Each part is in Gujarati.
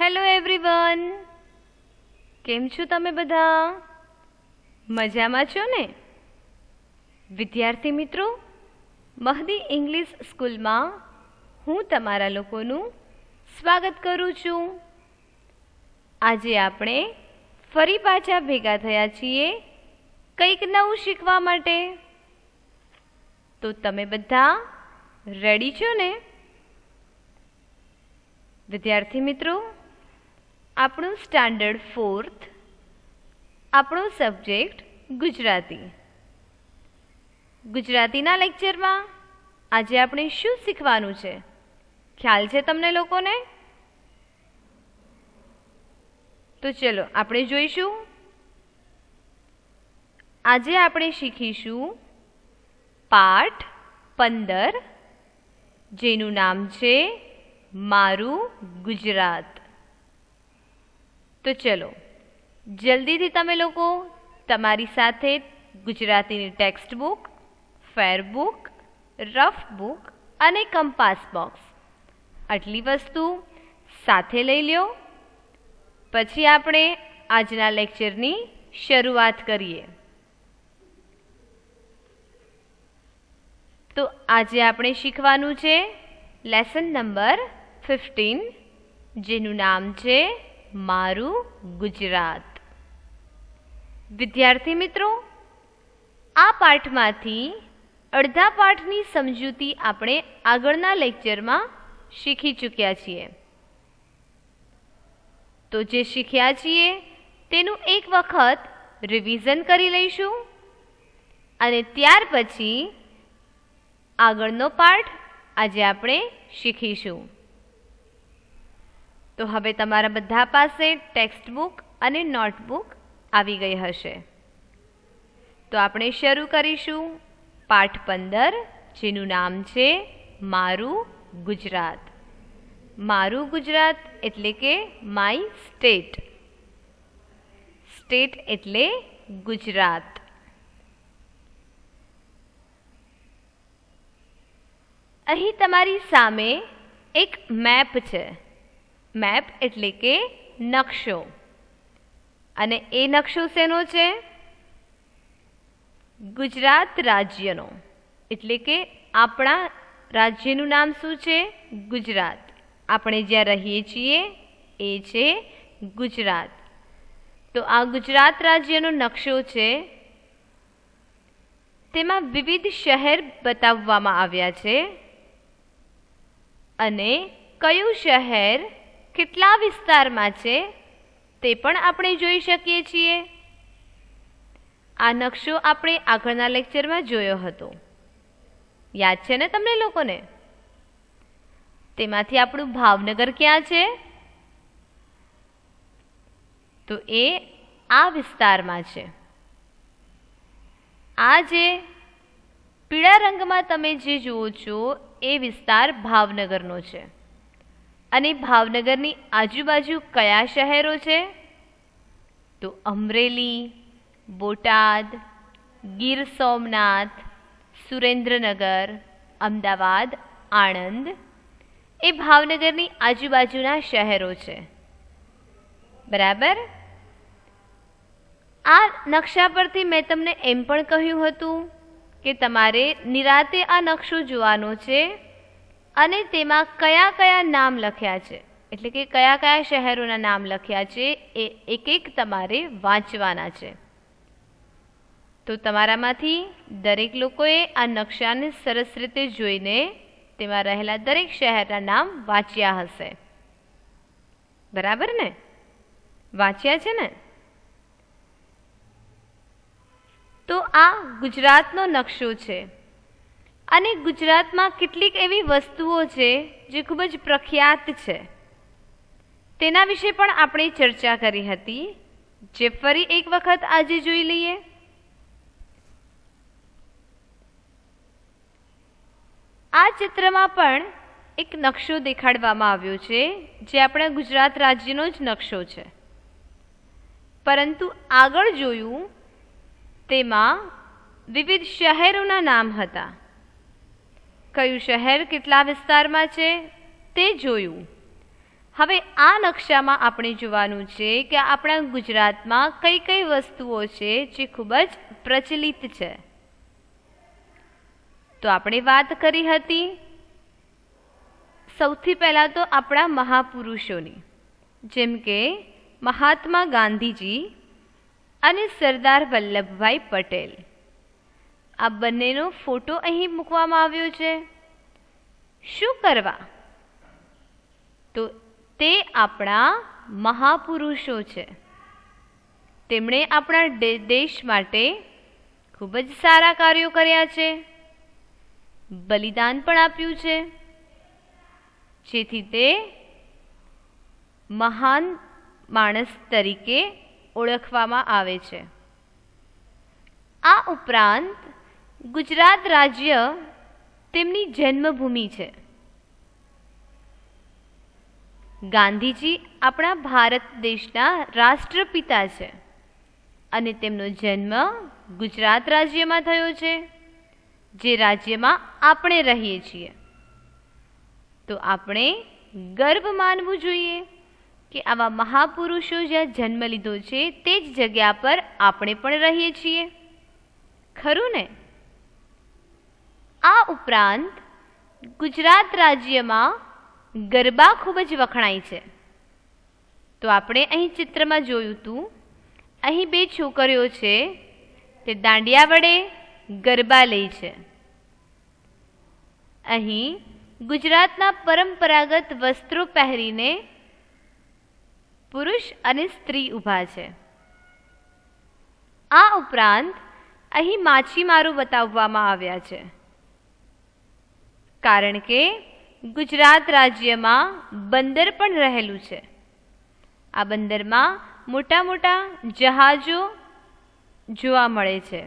હેલો એવરીવન, કેમ છો તમે બધા? મજામાં છો ને? વિદ્યાર્થી મિત્રો, મહદી ઇંગ્લિશ સ્કૂલમાં હું તમારા લોકોનું સ્વાગત કરું છું. આજે આપણે ફરી પાછા ભેગા થયા છીએ કંઈક નવું શીખવા માટે. તો તમે બધા રેડી છો ને? વિદ્યાર્થી મિત્રો, આપણું સ્ટાન્ડર્ડ 4th, આપણો સબ્જેક્ટ ગુજરાતી. ગુજરાતીના લેક્ચરમાં આજે આપણે શું શીખવાનું છે? ખ્યાલ છે તમને લોકોને? તો ચલો આપણે જોઈશું. આજે આપણે શીખીશું પાઠ 15, જેનું નામ છે મારું ગુજરાત. તો ચલો જલ્દીથી તમે લોકો તમારી સાથે ગુજરાતીની ટેક્સ્ટ બુક, ફેર બુક, રફ બુક અને કંપાસ બોક્સ આટલી વસ્તુ સાથે લઈ લ્યો. પછી આપણે આજના લેક્ચરની શરૂઆત કરીએ. તો આજે આપણે શીખવાનું છે લેસન નંબર 15, જેનું નામ છે મારું ગુજરાત. વિદ્યાર્થી મિત્રો, આ પાઠમાંથી અડધા પાઠની સમજૂતી આપણે આગળના લેક્ચરમાં શીખી ચૂક્યા છીએ. તો જે શીખ્યા છીએ તેનું એક વખત રિવિઝન કરી લઈશું અને ત્યાર પછી આગળનો પાઠ આજે આપણે શીખીશું. તો હવે તમારા બધા પાસે ટેક્સ્ટ બુક અને નોટબુક આવી ગઈ હશે. તો આપણે શરૂ કરીશું પાઠ 15, જેનું નામ છે મારું ગુજરાત. મારું ગુજરાત એટલે કે માય સ્ટેટ. સ્ટેટ એટલે ગુજરાત. અહીં તમારી સામે એક મેપ છે. મેપ એટલે કે નકશો. અને એ નકશો શેનો છે? ગુજરાત રાજ્યનો. એટલે કે આપણા રાજ્યનું નામ શું છે? ગુજરાત. આપણે જ્યાં રહીએ છીએ એ છે ગુજરાત. તો આ ગુજરાત રાજ્યનો નકશો છે. તેમાં વિવિધ શહેર બતાવવામાં આવ્યા છે અને કયું શહેર કેટલા વિસ્તારમાં છે તે પણ આપણે જોઈ શકીએ છીએ. આ નકશો આપણે આગળના લેક્ચરમાં જોયો હતો. યાદ છે ને તમને લોકોને? તેમાંથી આપણું ભાવનગર ક્યાં છે? તો એ આ વિસ્તારમાં છે. આ જે પીળા રંગમાં તમે જે જુઓ છો એ વિસ્તાર ભાવનગરનો છે. અને ભાવનગરની આજુબાજુ કયા શહેરો છે? તો અમરેલી, બોટાદ, ગીર સોમનાથ, સુરેન્દ્રનગર, અમદાવાદ, આણંદ એ ભાવનગરની આજુબાજુના શહેરો છે. બરાબર? આ નકશા પરથી મેં તમને એમ પણ કહ્યું હતું કે તમારે નિરાતે આ નકશો જોવાનો છે અને તેમાં કયા કયા નામ લખ્યા છે, એટલે કે કયા કયા શહેરોના નામ લખ્યા છે એ એક એક તમારે વાંચવાના છે. તો તમારામાંથી દરેક લોકોએ આ નકશાને સરસ રીતે જોઈને તેમાં રહેલા દરેક શહેરના નામ વાંચ્યા હશે. બરાબર ને? વાંચ્યા છે ને? તો આ ગુજરાતનો નકશો છે. અને ગુજરાતમાં કેટલીક એવી વસ્તુઓ છે જે ખૂબ જ પ્રખ્યાત છે. તેના વિશે પણ આપણે ચર્ચા કરી હતી, જે ફરી એક વખત આજે જોઈ લઈએ. આ ચિત્રમાં પણ એક નકશો દેખાડવામાં આવ્યો છે જે આપણા ગુજરાત રાજ્યનો જ નકશો છે. પરંતુ આગળ જોયું તેમાં વિવિધ શહેરોના નામ હતા. કયું શહેર કેટલા વિસ્તારમાં છે તે જોયું. હવે આ નકશામાં આપણે જોવાનું છે કે આપણા ગુજરાતમાં કઈ કઈ વસ્તુઓ છે જે ખૂબ જ પ્રચલિત છે. તો આપણે વાત કરી હતી સૌથી પહેલાં તો આપણા મહાપુરુષોની, જેમ કે મહાત્મા ગાંધીજી અને સરદાર વલ્લભભાઈ પટેલ. આ બંનેનો ફોટો અહીં મૂકવામાં આવ્યો છે. શું કરવા? તો તે આપણા મહાપુરુષો છે. તેમણે આપણા દેશ માટે ખૂબ જ સારા કાર્યો કર્યા છે, બલિદાન પણ આપ્યું છે, જેથી તે મહાન માણસ તરીકે ઓળખવામાં આવે છે. આ ઉપરાંત ગુજરાત રાજ્ય તેમની જન્મભૂમિ છે. ગાંધીજી આપણા ભારત દેશના રાષ્ટ્રપિતા છે અને તેમનો જન્મ ગુજરાત રાજ્યમાં થયો છે, જે રાજ્યમાં આપણે રહીએ છીએ. તો આપણે ગર્વ માનવું જોઈએ કે આવા મહાપુરુષો જ્યાં જન્મ લીધો છે તે જ જગ્યા પર આપણે પણ રહીએ છીએ. ખરું ને? આ ઉપરાંત ગુજરાત રાજ્યમાં ગરબા ખૂબ જ વખણાય છે. તો આપણે અહીં ચિત્રમાં જોયું હતું, અહીં બે છોકરીઓ છે તે દાંડિયા વડે ગરબા લે છે. અહીં ગુજરાતના પરંપરાગત વસ્ત્રો પહેરીને પુરુષ અને સ્ત્રી ઊભા છે. આ ઉપરાંત અહીં માછીમારો બતાવવામાં આવ્યા છે, કારણ કે ગુજરાત રાજ્યમાં બંદર પણ રહેલું છે. આ બંદરમાં મોટા મોટા જહાજો જોવા મળે છે.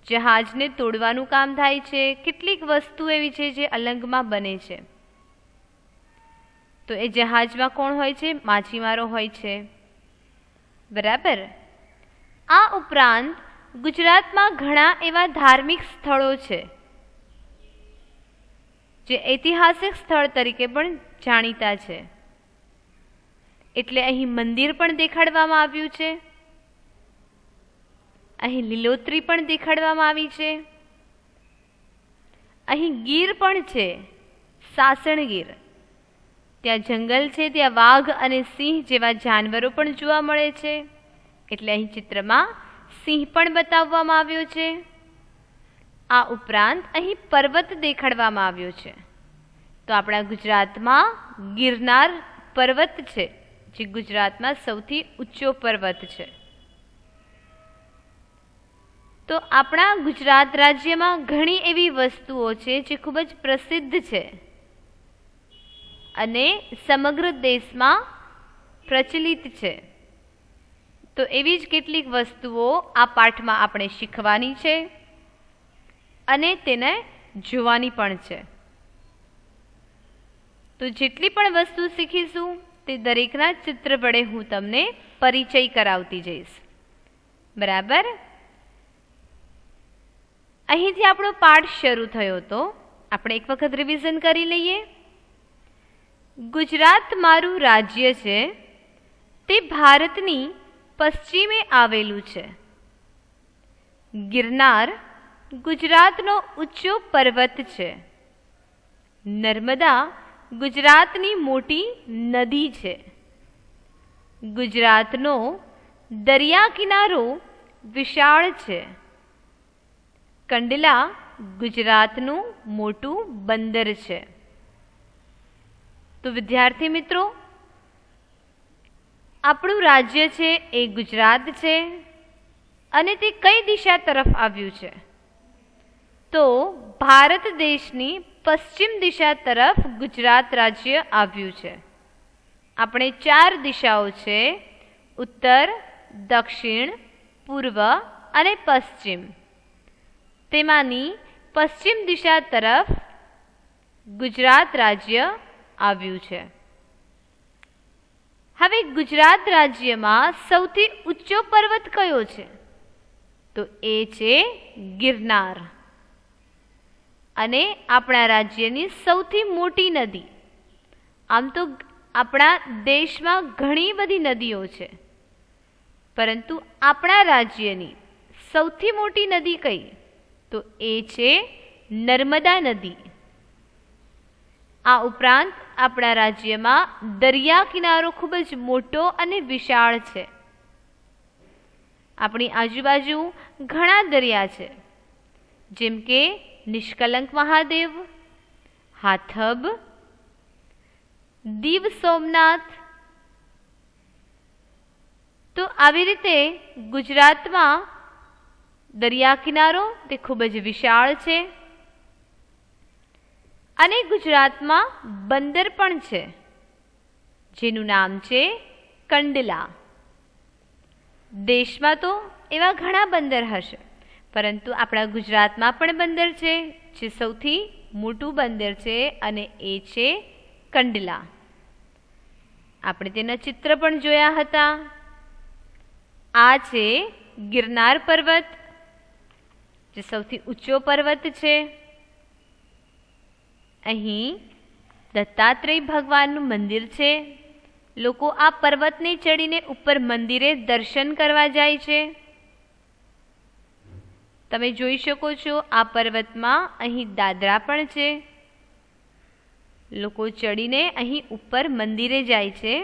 જહાજને તોડવાનું કામ થાય છે. કેટલીક વસ્તુ એવી છે જે અલંગમાં બને છે. તો એ જહાજમાં કોણ હોય છે? માછીમારો હોય છે. બરાબર. આ ઉપરાંત ગુજરાતમાં ઘણા એવા ધાર્મિક સ્થળો છે જે ઐતિહાસિક સ્થળ તરીકે પણ જાણીતા છે. એટલે અહીં મંદિર પણ દેખાડવામાં આવ્યું છે. અહીં લીલોતરી પણ દેખાડવામાં આવી છે. અહીં ગીર પણ છે, સાસણ ગીર. ત્યાં જંગલ છે, ત્યાં વાઘ અને સિંહ જેવા જાનવરો પણ જોવા મળે છે. એટલે અહીં ચિત્રમાં સિંહ પણ બતાવવામાં આવ્યો છે. આ ઉપરાંત અહીં પર્વત દેખાડવામાં આવ્યો છે. તો આપણા ગુજરાતમાં ગિરનાર પર્વત છે, જે ગુજરાતમાં સૌથી ઊંચો પર્વત છે. તો આપણા ગુજરાત રાજ્યમાં ઘણી એવી વસ્તુઓ છે જે ખૂબ જ પ્રસિદ્ધ છે અને સમગ્ર દેશમાં પ્રચલિત છે. તો એવી જ કેટલીક વસ્તુઓ આ પાઠમાં આપણે શીખવાની છે અને તેને જોવાની પણ છે. તો જેટલી પણ વસ્તુ શીખીશું તે દરેકના ચિત્ર વડે હું તમને પરિચય કરાવતી જઈશ. બરાબર. અહીંથી આપણો પાઠ શરૂ થયો હતો. આપણે એક વખત રિવિઝન કરી લઈએ. ગુજરાત મારું રાજ્ય છે, તે ભારતની પશ્ચિમે આવેલું છે. ગિરનાર ગુજરાતનો ઊંચો પર્વત છે. નર્મદા ગુજરાતની મોટી નદી છે. ગુજરાતનો દરિયા કિનારો વિશાળ છે. કંડલા ગુજરાતનું મોટું બંદર છે. તો વિદ્યાર્થી મિત્રો, આપણું રાજ્ય છે એ ગુજરાત છે અને તે કઈ દિશા તરફ આવ્યું છે? તો ભારત દેશની પશ્ચિમ દિશા તરફ ગુજરાત રાજ્ય આવ્યું છે. આપણે 4 દિશાઓ છે: ઉત્તર, દક્ષિણ, પૂર્વ અને પશ્ચિમ. તેમાંની પશ્ચિમ દિશા તરફ ગુજરાત રાજ્ય આવ્યું છે. હવે ગુજરાત રાજ્યમાં સૌથી ઊંચો પર્વત કયો છે? તો એ છે ગિરનાર. અને આપણા રાજ્યની સૌથી મોટી નદી આમ તો આપણા દેશમાં ઘણી બધી નદીઓ છે, પરંતુ આપણા રાજ્યની સૌથી મોટી નદી કઈ? તો એ છે નર્મદા નદી. આ ઉપરાંત આપણા રાજ્યમાં દરિયા કિનારો ખૂબ જ મોટો અને વિશાળ છે. આપણી આજુબાજુ ઘણા દરિયા છે, જેમ કે નિષ્કલંક મહાદેવ, હાથબ, દીવ સોમનાથ. તો આવી રીતે ગુજરાતમાં દરિયા કિનારો તે ખૂબ જ વિશાળ છે. અને ગુજરાતમાં બંદર પણ છે, જેનું નામ છે કંડલા. દેશમાં તો એવા ઘણા બંદર હશે, પરંતુ આપણા ગુજરાતમાં પણ બંદર છે, જે સૌથી મોટું બંદર છે, અને એ છે કંડલા. આપણે તેના ચિત્ર પણ જોયા હતા. આ છે ગિરનાર પર્વત, જે સૌથી ઊંચો પર્વત છે. અહીં દત્તાત્રેય ભગવાનનું મંદિર છે. લોકો આ પર્વતને ચડીને ઉપર મંદિરે દર્શન કરવા જાય છે. તમે જોઈ શકો છો આ પર્વતમાં અહીં દાદરા પણ છે. લોકો ચડીને અહીં ઉપર મંદિરે જાય છે,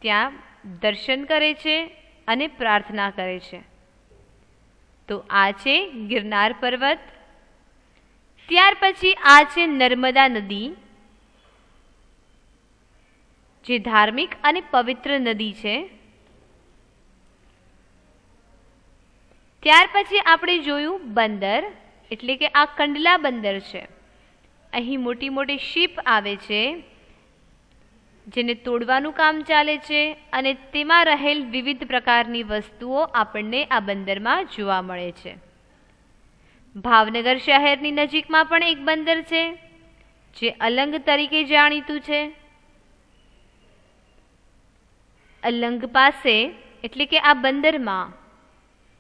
ત્યાં દર્શન કરે છે અને પ્રાર્થના કરે છે. તો આ છે ગિરનાર પર્વત. ત્યાર પછી આ છે નર્મદા નદી, જે ધાર્મિક અને પવિત્ર નદી છે. ત્યાર પછી આપણે જોયું બંદર, એટલે કે આ કંડલા બંદર છે. અહીં મોટી મોટી શિપ આવે છે, જેને તોડવાનું કામ ચાલે છે, અને તેમાં રહેલ વિવિધ પ્રકારની વસ્તુઓ આપણને આ બંદરમાં જોવા મળે છે. ભાવનગર શહેરની નજીકમાં પણ એક બંદર છે, જે અલંગ તરીકે જાણીતું છે. અલંગ પાસે એટલે કે આ બંદરમાં,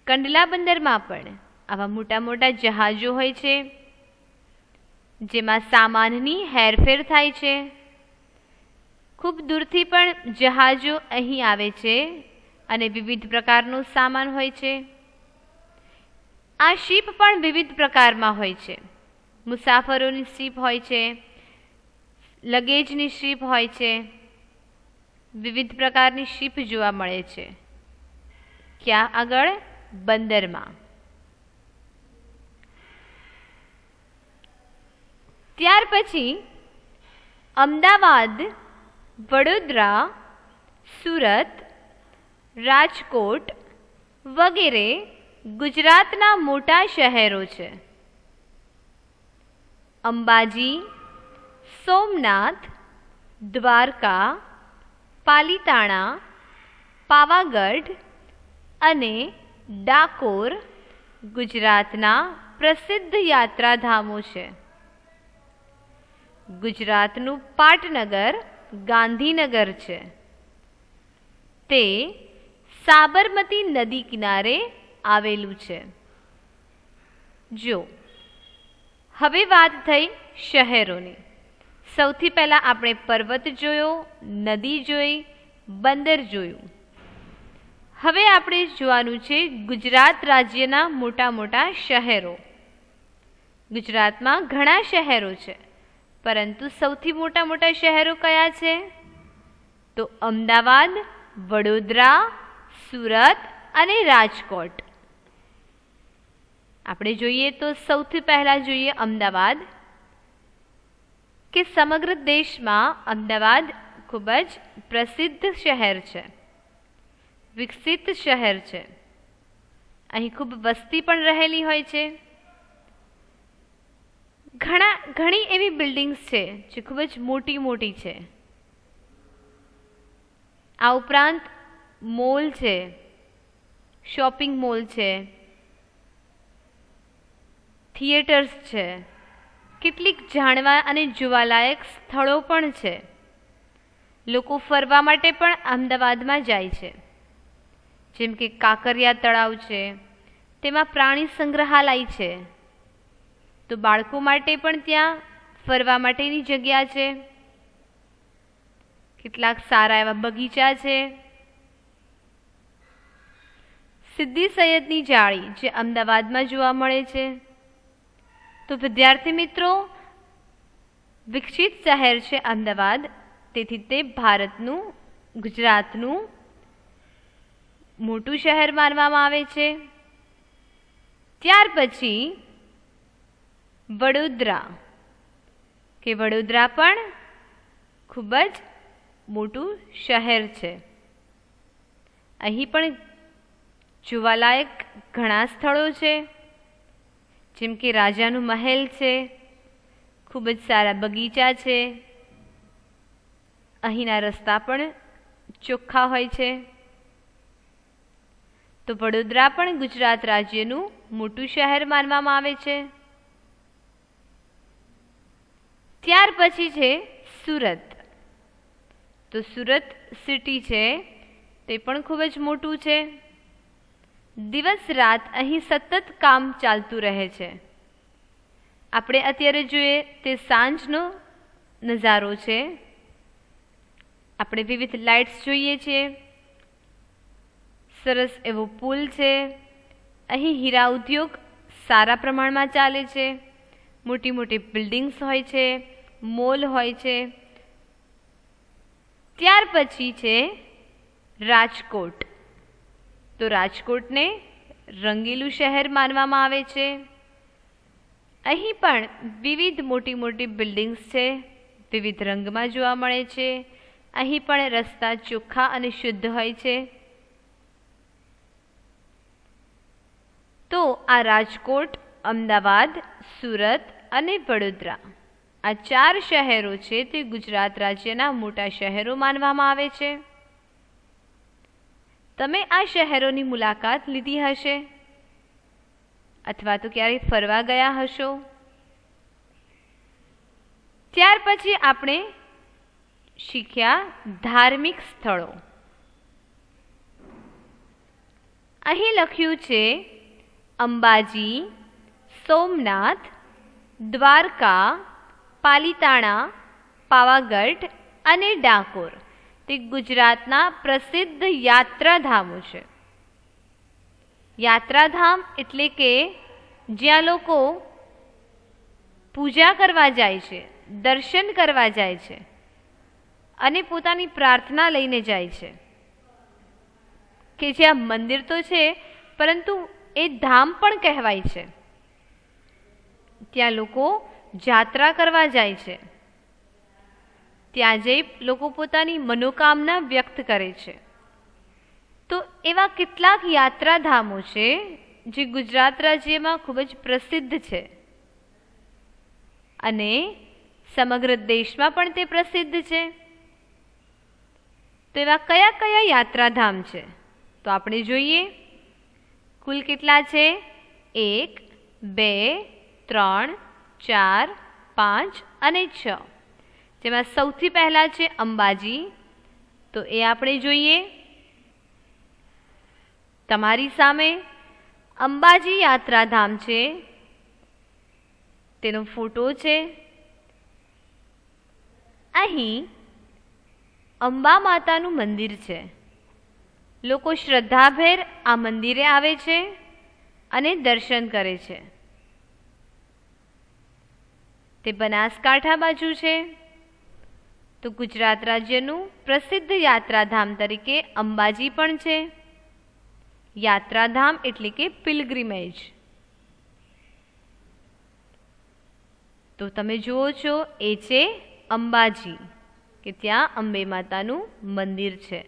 કંડલા બંદરમાં પણ આવા મોટા મોટા જહાજો હોય છે, જેમાં સામાનની હેરફેર થાય છે. ખૂબ દૂરથી પણ જહાજો અહીં આવે છે, અને વિવિધ પ્રકારનો સામાન હોય છે. આ શિપ પણ વિવિધ પ્રકારમાં હોય છે. મુસાફરોની શિપ હોય છે, લગેજની શિપ હોય છે, વિવિધ પ્રકારની શિપ જોવા મળે છે. ક્યાં આગળ? બંદરમાં. ત્યાર પછી અમદાવાદ, વડોદરા, સુરત, રાજકોટ વગેરે ગુજરાતના મોટા શહેરો છે. અંબાજી, સોમનાથ, દ્વારકા, પાલીતાણા, પાવાગઢ અને ડાકોર ગુજરાતના પ્રસિદ્ધ યાત્રાધામો છે. ગુજરાતનું પાટનગર ગાંધીનગર છે. તે સાબરમતી નદી કિનારે આવેલું છે. જો હવે વાત થઈ શહેરોની. સૌથી પહેલા આપણે પર્વત જોયો, નદી જોઈ, બંદર જોયું. હવે આપણે જોવાનું છે ગુજરાત રાજ્યના મોટા મોટા શહેરો. ગુજરાતમાં ઘણા શહેરો છે, પરંતુ સૌથી મોટા મોટા શહેરો કયા છે? તો અમદાવાદ, વડોદરા, સુરત અને રાજકોટ. આપણે જોઈએ તો સૌથી પહેલા જોઈએ અમદાવાદ, કે સમગ્ર દેશમાં અમદાવાદ ખૂબ જ પ્રસિદ્ધ શહેર છે, વિકસિત શહેર છે. અહીં ખૂબ વસ્તી પણ રહેલી હોય છે. ઘણી એવી બિલ્ડિંગ્સ છે જે ખૂબ જ મોટી મોટી છે. આ ઉપરાંત મોલ છે, શોપિંગ મોલ છે, થિયેટર્સ છે, કેટલીક જાણવા અને જોવાલાયક સ્થળો પણ છે. લોકો ફરવા માટે પણ અમદાવાદમાં જાય છે, જેમ કે કાંકરિયા તળાવ છે, તેમાં પ્રાણી સંગ્રહાલય છે. તો બાળકો માટે પણ ત્યાં ફરવા માટેની જગ્યા છે. કેટલાક સારા એવા બગીચા છે. સિદ્દી સૈયદની જાળી જે અમદાવાદમાં જોવા મળે છે. તો વિદ્યાર્થી મિત્રો, વિકસિત શહેર છે અમદાવાદ, તેથી તે ભારતનું, ગુજરાતનું મોટું શહેર માનવામાં આવે છે. ત્યાર પછી વડોદરા, કે વડોદરા પણ ખૂબ જ મોટું શહેર છે. અહીં પણ જોવાલાયક ઘણા સ્થળો છે, જેમ કે રાજાનું મહેલ છે, ખૂબ જ સારા બગીચા છે. અહીંના રસ્તા પણ ચોખ્ખા હોય છે. તો વડોદરા પણ ગુજરાત રાજ્યનું મોટું શહેર માનવામાં આવે છે. ત્યાર પછી છે સુરત. તો સુરત સિટી છે તે પણ ખૂબ જ મોટું છે. દિવસ રાત અહીં સતત કામ ચાલતું રહે છે. આપણે અત્યારે જોઈએ તે સાંજનો નજારો છે. આપણે વિવિધ લાઇટ્સ જોઈએ છીએ. સરસ એવો પુલ છે. અહીં હીરા ઉદ્યોગ સારા પ્રમાણમાં ચાલે છે. મોટી મોટી બિલ્ડિંગ્સ હોય છે, મોલ હોય છે. ત્યાર પછી છે રાજકોટ. તો રાજકોટને રંગીલું શહેર માનવામાં આવે છે. અહીં પણ વિવિધ મોટી મોટી બિલ્ડિંગ્સ છે, વિવિધ રંગમાં જોવા મળે છે. અહીં પણ રસ્તા ચોખ્ખા અને શુદ્ધ હોય છે. તો આ રાજકોટ, અમદાવાદ, સુરત અને વડોદરા, આ 4 શહેરો છે તે ગુજરાત રાજ્યના મોટા શહેરો માનવામાં આવે છે. તમે આ શહેરોની મુલાકાત લીધી હશે અથવા તો ક્યારેય ફરવા ગયા હશો. ત્યાર પછી આપણે શીખ્યા ધાર્મિક સ્થળો. અહીં લખ્યું છે અંબાજી, સોમનાથ, દ્વારકા, પાલિતાણા, પાવાગઢ અને ડાકોર તે ગુજરાતના પ્રસિદ્ધ યાત્રાધામો છે. યાત્રાધામ એટલે કે જ્યાં લોકો પૂજા કરવા જાય છે, દર્શન કરવા જાય છે અને પોતાની પ્રાર્થના લઈને જાય છે. કે જ્યાં મંદિર તો છે પરંતુ એ ધામ પણ કહેવાય છે. ત્યાં લોકો જાત્રા કરવા જાય છે. ત્યાં જઈ લોકો પોતાની મનોકામના વ્યક્ત કરે છે. તો એવા કેટલાક યાત્રાધામો છે જે ગુજરાત રાજ્યમાં ખૂબ જ પ્રસિદ્ધ છે અને સમગ્ર દેશમાં પણ તે પ્રસિદ્ધ છે. તો એવા કયા કયા યાત્રાધામ છે તો આપણે જોઈએ. કુલ કેટલા છે? 1, 2, 3, 4, 5 અને 6. જેમાં સૌથી પહેલા છે અંબાજી. તો એ આપણે જોઈએ. તમારી સામે અંબાજી યાત્રાધામ છે, તેનો ફોટો છે. અહીં અંબા માતાનું મંદિર છે. લોકો શ્રદ્ધાભેર આ મંદિરે આવે છે અને દર્શન કરે છે. તે બનાસકાંઠા બાજુ છે. તો ગુજરાત રાજ્યનું પ્રસિદ્ધ યાત્રાધામ તરીકે અંબાજી પણ છે. યાત્રાધામ એટલે કે પિલગ્રીમેજ. તો તમે જુઓ છો એ છે અંબાજી, કે ત્યાં અંબે માતાનું મંદિર છે.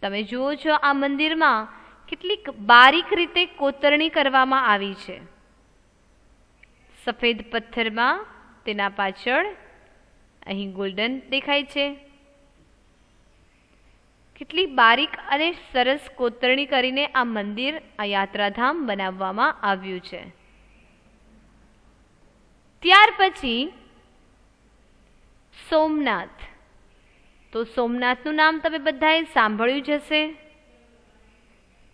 તમે જુઓ છો આ મંદિરમાં કેટલીક બારીક રીતે કોતરણી કરવામાં આવી છે. સફેદ પથ્થરમાં તેના પાછળ અહીં ગોલ્ડન દેખાય છે. કેટલી બારીક અને સરસ કોતરણી કરીને આ મંદિર, આ યાત્રાધામ બનાવવામાં આવ્યું છે. ત્યાર પછી સોમનાથ. તો સોમનાથનું નામ તમે બધાએ સાંભળ્યું જ હશે.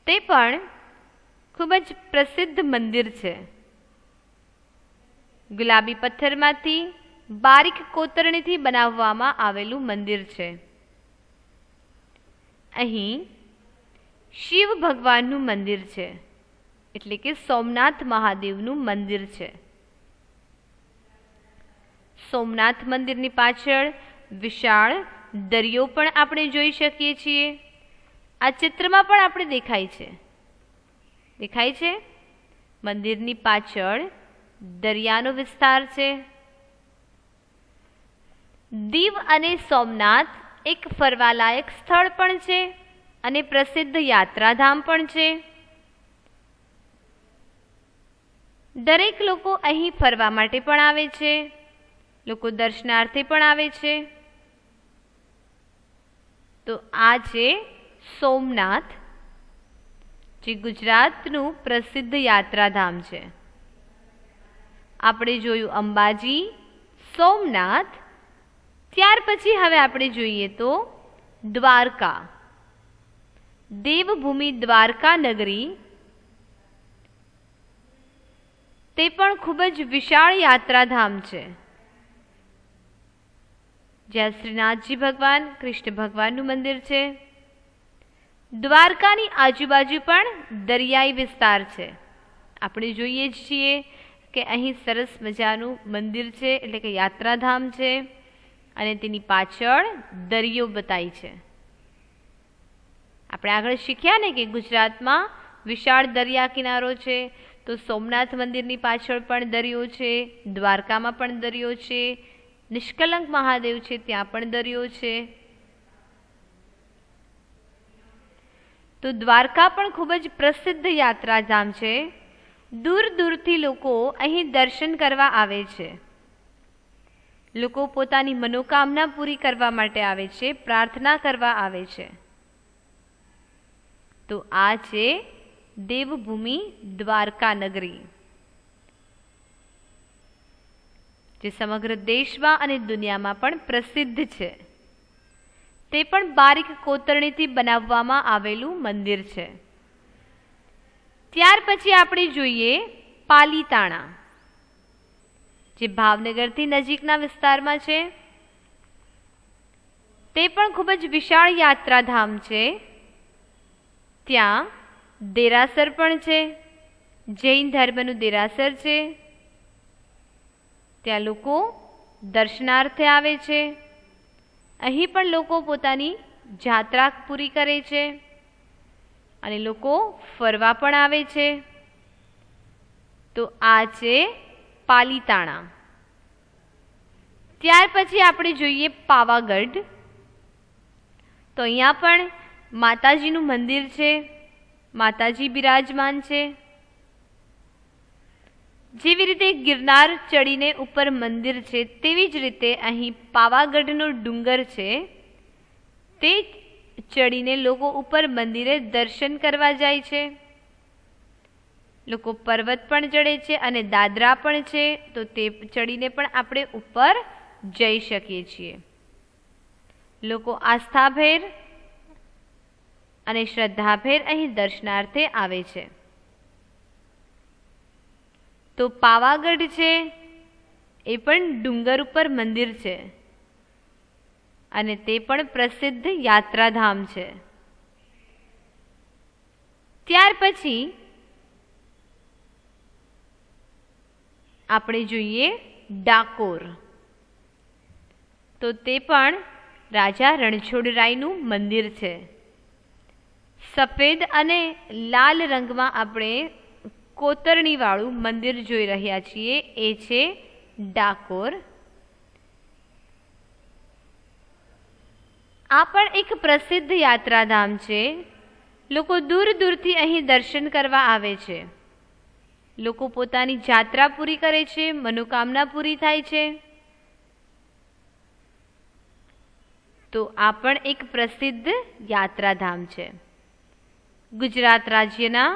તે પણ ખૂબ જ પ્રસિદ્ધ મંદિર છે. ગુલાબી પથ્થરમાંથી બારીક કોતરણીથી બનાવવામાં આવેલું મંદિર છે. અહીં શિવ ભગવાનનું મંદિર છે, એટલે કે સોમનાથ મહાદેવનું મંદિર છે. સોમનાથ મંદિરની પાછળ વિશાળ દરિયો પણ આપણે જોઈ શકીએ છીએ. આ ચિત્રમાં પણ આપણે દેખાય છે મંદિરની પાછળ દરિયાનો વિસ્તાર છે. દીવ અને સોમનાથ એક ફરવાલાયક સ્થળ પણ છે અને પ્રસિદ્ધ યાત્રાધામ પણ છે. દરેક લોકો અહીં ફરવા માટે પણ આવે છે, લોકો દર્શનાર્થે પણ આવે છે. તો આ છે સોમનાથ, જે ગુજરાતનું પ્રસિદ્ધ યાત્રાધામ છે. આપણે જોયું અંબાજી, સોમનાથ. ત્યાર પછી હવે આપણે જોઈએ તો દ્વારકા, દેવભૂમિ દ્વારકા નગરી. તે પણ ખૂબ જ વિશાળ યાત્રાધામ છે, જ્યાં શ્રીનાથજી ભગવાન, કૃષ્ણ ભગવાનનું મંદિર છે. દ્વારકાની આજુબાજુ પણ દરિયાઈ વિસ્તાર છે. આપણે જોઈએ જ છીએ કે અહીં સરસ મજાનું મંદિર છે, એટલે કે યાત્રાધામ છે, અને તેની પાછળ દરિયો બતાય છે. આપણે આગળ શીખ્યા ને કે ગુજરાતમાં વિશાળ દરિયા કિનારો છે, તો સોમનાથ મંદિરની પાછળ પણ દરિયો છે, દ્વારકામાં પણ દરિયો છે, નિષ્કલંક મહાદેવ છે ત્યાં પણ દરિયો છે. તો દ્વારકા પણ ખૂબ જ પ્રસિદ્ધ યાત્રાધામ છે. દૂર દૂરથી લોકો અહીં દર્શન કરવા આવે છે. લોકો પોતાની મનોકામના પૂરી કરવા માટે આવે છે, પ્રાર્થના કરવા આવે છે. તો આ છે દેવભૂમિ દ્વારકા નગરી, જે સમગ્ર દેશમાં અને દુનિયામાં પણ પ્રસિદ્ધ છે. તે પણ બારીક કોતરણીથી બનાવવામાં આવેલું મંદિર છે. ત્યાર પછી આપણે જોઈએ પાલીતાણા, જે ભાવનગરથી નજીકના વિસ્તારમાં છે. તે પણ ખૂબ જ વિશાળ યાત્રાધામ છે. ત્યાં દેરાસર પણ છે, જૈન ધર્મનું દેરાસર છે. ત્યાં લોકો દર્શનાર્થે આવે છે. અહીં પણ લોકો પોતાની જાત્રા પૂરી કરે છે અને લોકો ફરવા પણ આવે છે. તો આ છે પાલીતાણા. ત્યાર પછી આપણે જોઈએ પાવાગઢ. તો અહીંયા પણ માતાજીનું મંદિર છે, માતાજી બિરાજમાન છે. જેવી રીતે ગિરનાર ચડીને ઉપર મંદિર છે, તેવી જ રીતે અહીં પાવાગઢનો ડુંગર છે, તે ચડીને લોકો ઉપર મંદિરે દર્શન કરવા જાય છે. લોકો પર્વત પણ ચડે છે અને દાદરા પણ છે, તો તે ચડીને પણ આપણે ઉપર જઈ શકીએ છીએ. લોકો આસ્થાભેર અને શ્રદ્ધાભેર અહીં દર્શનાર્થે આવે છે. તો પાવાગઢ છે એ પણ ડુંગર ઉપર મંદિર છે અને તે પણ પ્રસિદ્ધ યાત્રાધામ છે. ત્યાર પછી આપણે જોઈએ ડાકોર. તો તે પણ રાજા રણછોડરાયનું મંદિર છે. સફેદ અને લાલ રંગમાં આપણે કોતરણીવાળું મંદિર જોઈ રહ્યા છીએ, એ છે ડાકોર. આ પણ એક પ્રસિદ્ધ યાત્રાધામ છે. લોકો દૂર દૂરથી અહીં દર્શન કરવા આવે છે. લોકો પોતાની જાત્રા પૂરી કરે છે, મનોકામના પૂરી થાય છે. તો આ પણ એક પ્રસિદ્ધ યાત્રાધામ છે. ગુજરાત રાજ્યના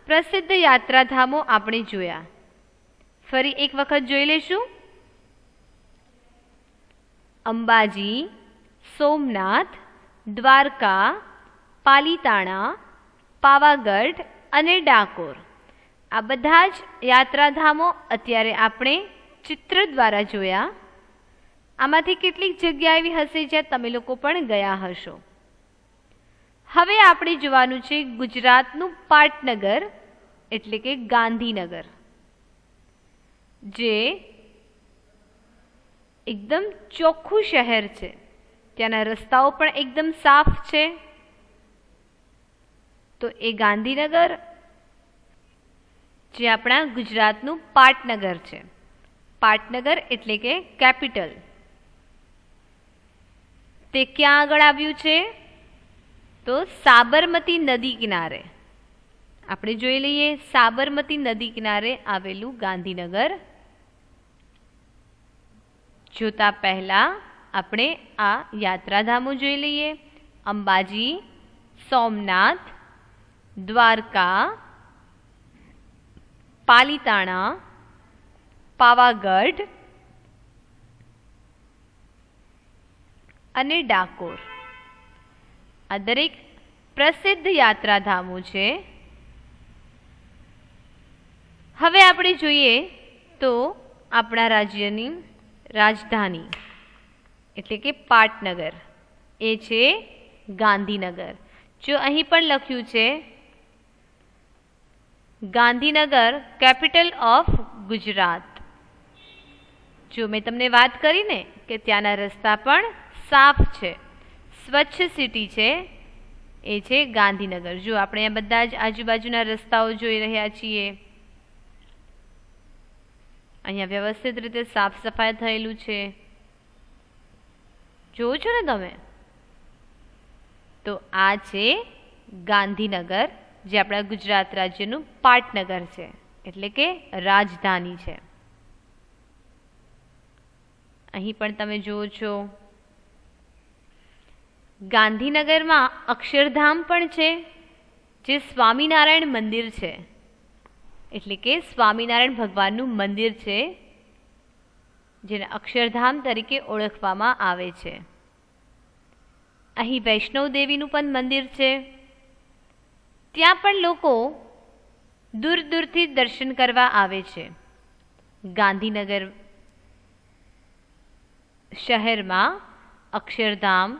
પ્રસિદ્ધ યાત્રાધામો આપણે જોયા. ફરી એક વખત જોઈ લેશું. અંબાજી, સોમનાથ, દ્વારકા, પાલીતાણા, પાવાગઢ અને ડાકોર. આ બધા જ યાત્રાધામો અત્યારે આપણે ચિત્ર દ્વારા જોયા. આમાંથી કેટલીક જગ્યા એવી હશે જ્યાં તમે લોકો પણ ગયા હશો. હવે આપણે જોવાનું છે ગુજરાતનું પાટનગર એટલે કે ગાંધીનગર, જે એકદમ ચોખ્ખું શહેર છે. ત્યાંના રસ્તાઓ પણ એકદમ સાફ છે. તો એ ગાંધીનગર જે આપણા ગુજરાતનું પાટનગર છે. પાટનગર એટલે કે કેપિટલ. તે ક્યાં આગળ આવ્યું છે? તો સાબરમતી નદી કિનારે. આપણે જોઈ લઈએ સાબરમતી નદી કિનારે આવેલું ગાંધીનગર. જોતા પહેલા આપણે આ યાત્રાધામો જોઈ લઈએ. અંબાજી, સોમનાથ, દ્વારકા, પાલીતાણા, પાવાગઢ અને ડાકોર. આ દરેક પ્રસિદ્ધ યાત્રાધામો છે. હવે આપણે જોઈએ તો આપણા રાજ્યની રાજધાની એટલે કે પાટનગર એ છે ગાંધીનગર. જો અહીં પણ લખ્યું છે ગાંધીનગર કેપિટલ ઓફ ગુજરાત. જો મેં તમને વાત કરી ને કે ત્યાંના રસ્તા પણ સાફ છે, સ્વચ્છ સિટી છે, એ છે ગાંધીનગર. જો આપણે આ બધા જ આજુબાજુના રસ્તાઓ જોઈ રહ્યા છીએ. અહીંયા વ્યવસ્થિત રીતે સાફ સફાઈ થયેલું છે. જોવો છો ને તમે? તો આ છે ગાંધીનગર, જે આપણા ગુજરાત રાજ્યનું પાટનગર છે એટલે કે રાજધાની છે. અહીં પણ તમે જુઓ છો ગાંધીનગરમાં અક્ષરધામ પણ છે, જે સ્વામિનારાયણ મંદિર છે. એટલે કે સ્વામિનારાયણ ભગવાનનું મંદિર છે, જેને અક્ષરધામ તરીકે ઓળખવામાં આવે છે. અહીં વૈષ્ણવ દેવીનું પણ મંદિર છે. ત્યાં પણ લોકો દૂર દૂરથી દર્શન કરવા આવે છે. ગાંધીનગર શહેરમાં અક્ષરધામ,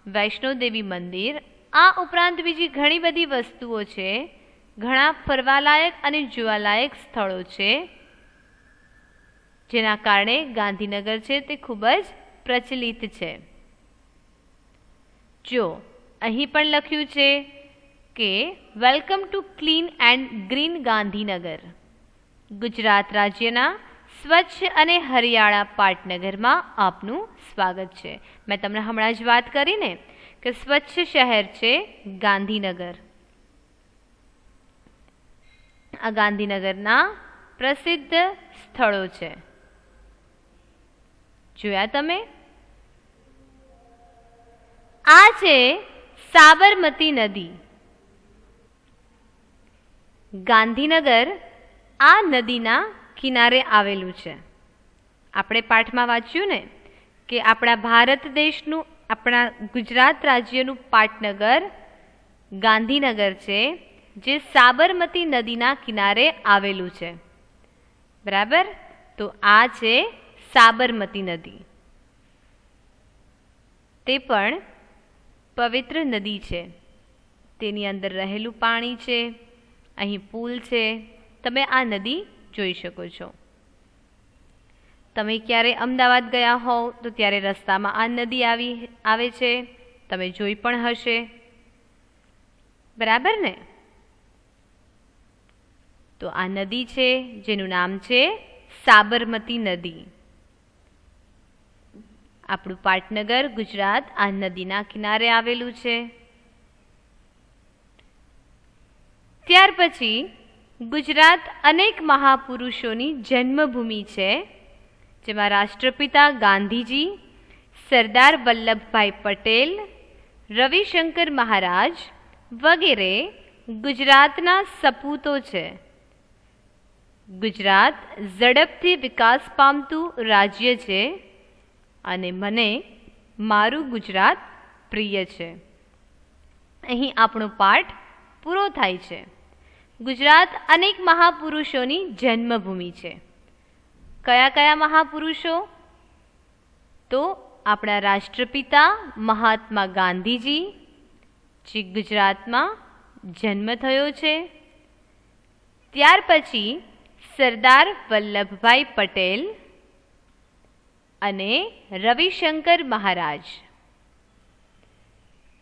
વૈષ્ણોદેવી મંદિર, આ ઉપરાંત બીજી ઘણી બધી વસ્તુઓ છે. ઘણા ફરવાલાયક અને જોવાલાયક સ્થળો છે, જેના કારણે ગાંધીનગર છે તે ખૂબ જ પ્રચલિત છે. જો અહીં પણ લખ્યું છે કે welcome to clean and green Gandhinagar. Gujarat રાજ્યના સ્વચ્છ અને હરિયાળા પાટનગરમાં આપનું સ્વાગત છે. મેં તમને હમણાં જ વાત કરી ને કે સ્વચ્છ શહેર છે ગાંધીનગર. આ ગાંધીનગરના પ્રસિદ્ધ સ્થળો છે. જોયા તમે? આ છે સાબરમતી નદી. ગાંધીનગર આ નદીના કિનારે આવેલું છે. આપણે પાઠમાં વાંચ્યું ને કે આપણા ભારત દેશનું, આપણા ગુજરાત રાજ્યનું પાટનગર ગાંધીનગર છે, જે સાબરમતી નદીના કિનારે આવેલું છે. બરાબર? તો આ છે સાબરમતી નદી. તે પણ પવિત્ર નદી છે. તેની અંદર રહેલું પાણી છે. અહીં પુલ છે. તમે આ નદી જોઈ શકો છો. તમે ક્યારે અમદાવાદ ગયા હોવ તો ત્યારે રસ્તામાં આ નદી આવે છે. તમે જોઈ પણ હશે. બરાબર ને? તો આ નદી છે જેનું નામ છે સાબરમતી નદી. આપણું પાટનગર ગુજરાત આ નદીના કિનારે આવેલું છે. ત્યાર પછી ગુજરાત અનેક મહાપુરુષોની જન્મભૂમિ છે, જેમાં રાષ્ટ્રપિતા ગાંધીજી, સરદાર વલ્લભભાઈ પટેલ, રવિશંકર મહારાજ વગેરે ગુજરાતના સપૂતો છે. ગુજરાત ઝડપથી વિકાસ પામતું રાજ્ય છે અને મને મારું ગુજરાત પ્રિય છે. અહીં આપણો પાઠ પૂરો થાય છે. ગુજરાત અનેક મહાપુરુષોની જન્મભૂમિ છે. કયા કયા મહાપુરુષો? તો આપણા રાષ્ટ્રપિતા મહાત્મા ગાંધીજી, જે ગુજરાતમાં જન્મ થયો છે. ત્યાર પછી સરદાર વલ્લભભાઈ પટેલ અને રવિશંકર મહારાજ,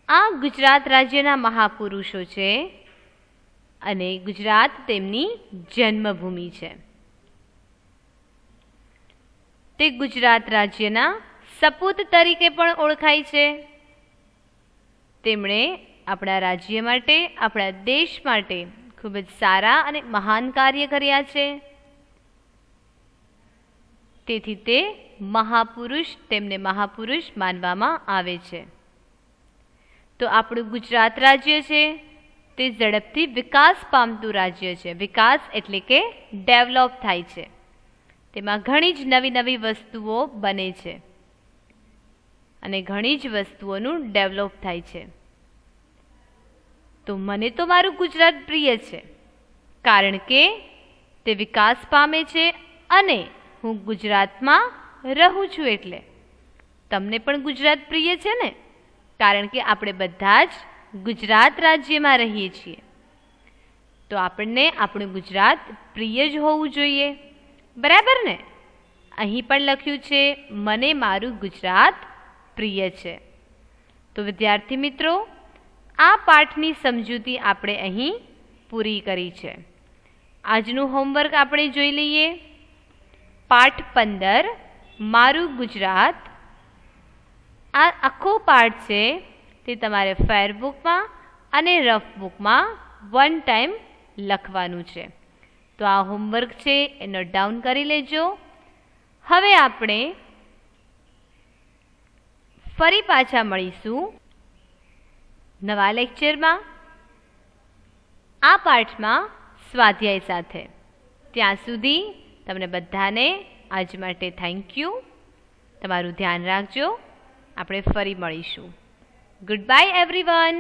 આ ગુજરાત રાજ્યના મહાપુરુષો છે અને ગુજરાત તેમની જન્મભૂમિ છે. તે ગુજરાત રાજ્યના સપૂત તરીકે પણ ઓળખાય છે. તેમણે આપણા રાજ્ય માટે, આપણા દેશ માટે ખૂબ જ સારા અને મહાન કાર્ય કર્યા છે. તેથી તે મહાપુરુષ, તેમને મહાપુરુષ માનવામાં આવે છે. તો આપણું ગુજરાત રાજ્ય છે તે ઝડપથી વિકાસ પામતું રાજ્ય છે. વિકાસ એટલે કે ડેવલપ થાય છે. તેમાં ઘણી જ નવી નવી વસ્તુઓ બને છે અને ઘણી જ વસ્તુઓનું ડેવલપ થાય છે. તો મને તો મારું ગુજરાત પ્રિય છે, કારણ કે તે વિકાસ પામે છે અને હું ગુજરાતમાં રહું છું. એટલે તમને પણ ગુજરાત પ્રિય છે ને, કારણ કે આપણે બધા જ ગુજરાત રાજ્યમાં રહીએ છીએ. તો આપણને આપણું ગુજરાત પ્રિય જ હોવું જોઈએ, બરાબર ને? અહીં પણ લખ્યું છે મને મારું ગુજરાત પ્રિય છે. તો વિદ્યાર્થી મિત્રો, આ પાઠની સમજૂતી આપણે અહીં પૂરી કરી છે. આજનું હોમવર્ક આપણે જોઈ લઈએ. પાઠ 15 મારું ગુજરાત. આ આખો પાઠ છે તે તમારે ફેર બુકમાં અને રફ બુકમાં 1 ટાઈમ લખવાનું છે. તો આ હોમવર્ક છે એ નોટ ડાઉન કરી લેજો. હવે આપણે ફરી પાછા મળીશું નવા લેક્ચરમાં, આ પાઠમાં સ્વાધ્યાય સાથે. ત્યાં સુધી તમને બધાને આજ માટે થેન્ક યુ. તમારું ધ્યાન રાખજો. આપણે ફરી મળીશું. Good bye everyone.